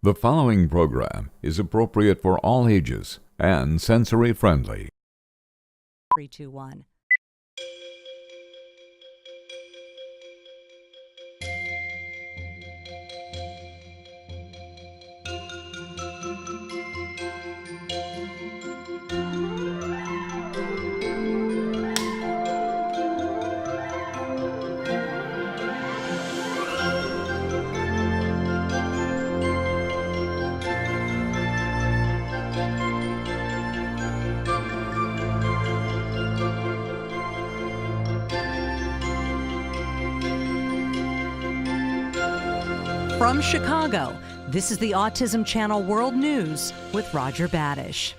The following program is appropriate for all ages and sensory friendly. 3, 2, 1. From Chicago, this is the Autism Channel World News with Roger Badish.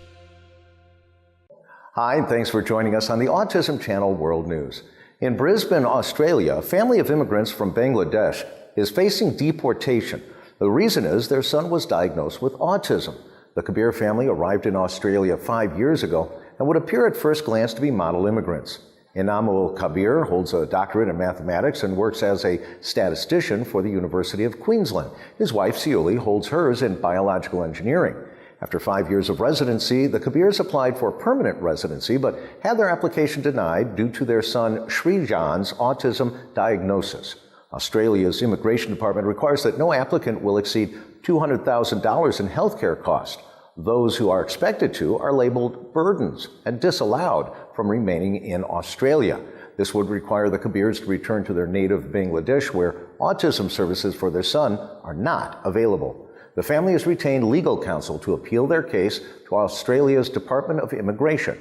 Hi, and thanks for joining us on the Autism Channel World News. In Brisbane, Australia, a family of immigrants from Bangladesh is facing deportation. The reason is their son was diagnosed with autism. The Kabir family arrived in Australia 5 years ago and would appear at first glance to be model immigrants. Inamul Kabir holds a doctorate in mathematics and works as a statistician for the University of Queensland. His wife, Seuli, holds hers in biological engineering. After 5 years of residency, the Kabirs applied for permanent residency but had their application denied due to their son Srijan's autism diagnosis. Australia's immigration department requires that no applicant will exceed $200,000 in health care costs. Those who are expected to are labeled burdens and disallowed from remaining in Australia. This would require the Kabirs to return to their native Bangladesh, where autism services for their son are not available. The family has retained legal counsel to appeal their case to Australia's Department of Immigration.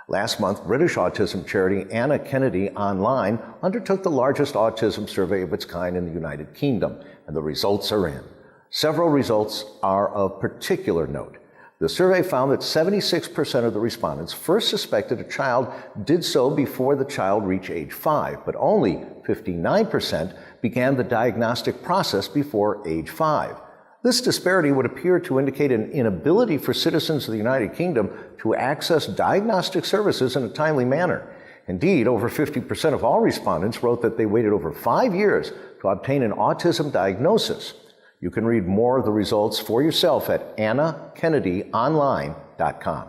Last month, British autism charity Anna Kennedy Online undertook the largest autism survey of its kind in the United Kingdom, and the results are in. Several results are of particular note. The survey found that 76% of the respondents first suspected a child did so before the child reached age 5, but only 59% began the diagnostic process before age 5. This disparity would appear to indicate an inability for citizens of the United Kingdom to access diagnostic services in a timely manner. Indeed, over 50% of all respondents wrote that they waited over 5 years to obtain an autism diagnosis. You can read more of the results for yourself at annakennedyonline.com.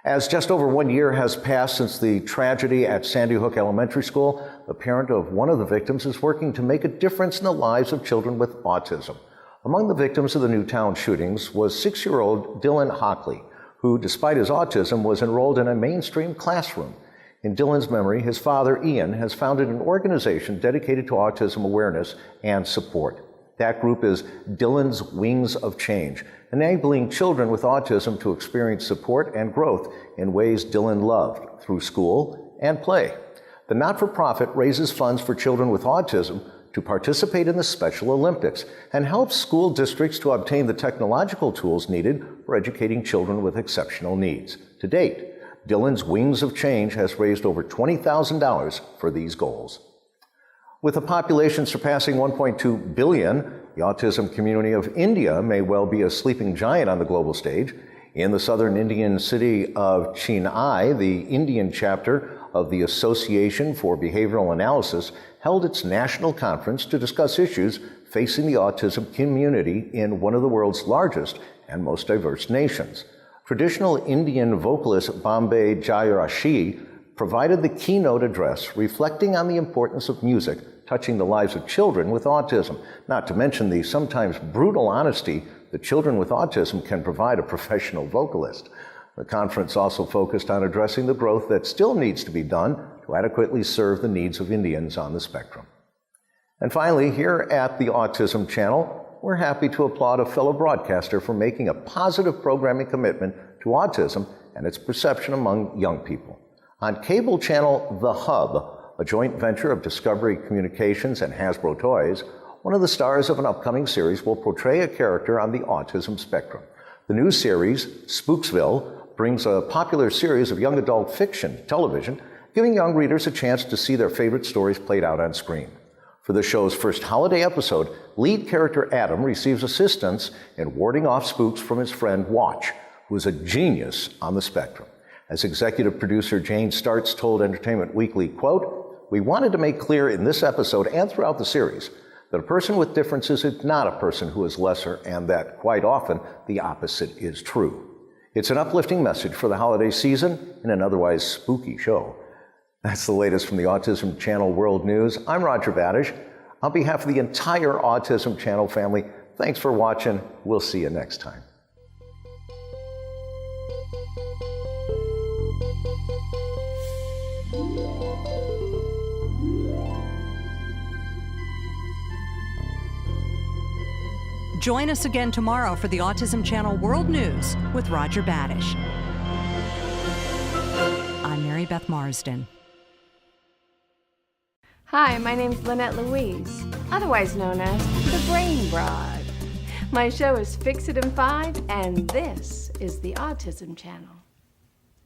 As just over 1 year has passed since the tragedy at Sandy Hook Elementary School, the parent of one of the victims is working to make a difference in the lives of children with autism. Among the victims of the Newtown shootings was 6-year-old Dylan Hockley, who, despite his autism, was enrolled in a mainstream classroom. In Dylan's memory, his father, Ian, has founded an organization dedicated to autism awareness and support. That group is Dylan's Wings of Change, enabling children with autism to experience support and growth in ways Dylan loved, through school and play. The not-for-profit raises funds for children with autism to participate in the Special Olympics and helps school districts to obtain the technological tools needed for educating children with exceptional needs. To date, Dylan's Wings of Change has raised over $20,000 for these goals. With a population surpassing 1.2 billion, the autism community of India may well be a sleeping giant on the global stage. In the southern Indian city of Chennai, the Indian chapter of the Association for Behavioral Analysis held its national conference to discuss issues facing the autism community in one of the world's largest and most diverse nations. Traditional Indian vocalist Bombay Jayarashi provided the keynote address reflecting on the importance of music touching the lives of children with autism, not to mention the sometimes brutal honesty that children with autism can provide a professional vocalist. The conference also focused on addressing the growth that still needs to be done to adequately serve the needs of Indians on the spectrum. And finally, here at the Autism Channel, we're happy to applaud a fellow broadcaster for making a positive programming commitment to autism and its perception among young people. On cable channel The Hub, a joint venture of Discovery Communications and Hasbro Toys, one of the stars of an upcoming series will portray a character on the autism spectrum. The new series, Spooksville, brings a popular series of young adult fiction to television, giving young readers a chance to see their favorite stories played out on screen. For the show's first holiday episode, lead character Adam receives assistance in warding off spooks from his friend Watch, who is a genius on the spectrum. As executive producer Jane Startz told Entertainment Weekly, quote, "We wanted to make clear in this episode and throughout the series that a person with differences is not a person who is lesser, and that quite often the opposite is true. It's an uplifting message for the holiday season in an otherwise spooky show. That's the latest from the Autism Channel World News. I'm Roger Badish. On behalf of the entire Autism Channel family, thanks for watching. We'll see you next time. Join us again tomorrow for the Autism Channel World News with Roger Badish. I'm Mary Beth Marsden. Hi, my name's Lynette Louise, otherwise known as the Brain Broad. My show is Fix It in 5, and this is the Autism Channel.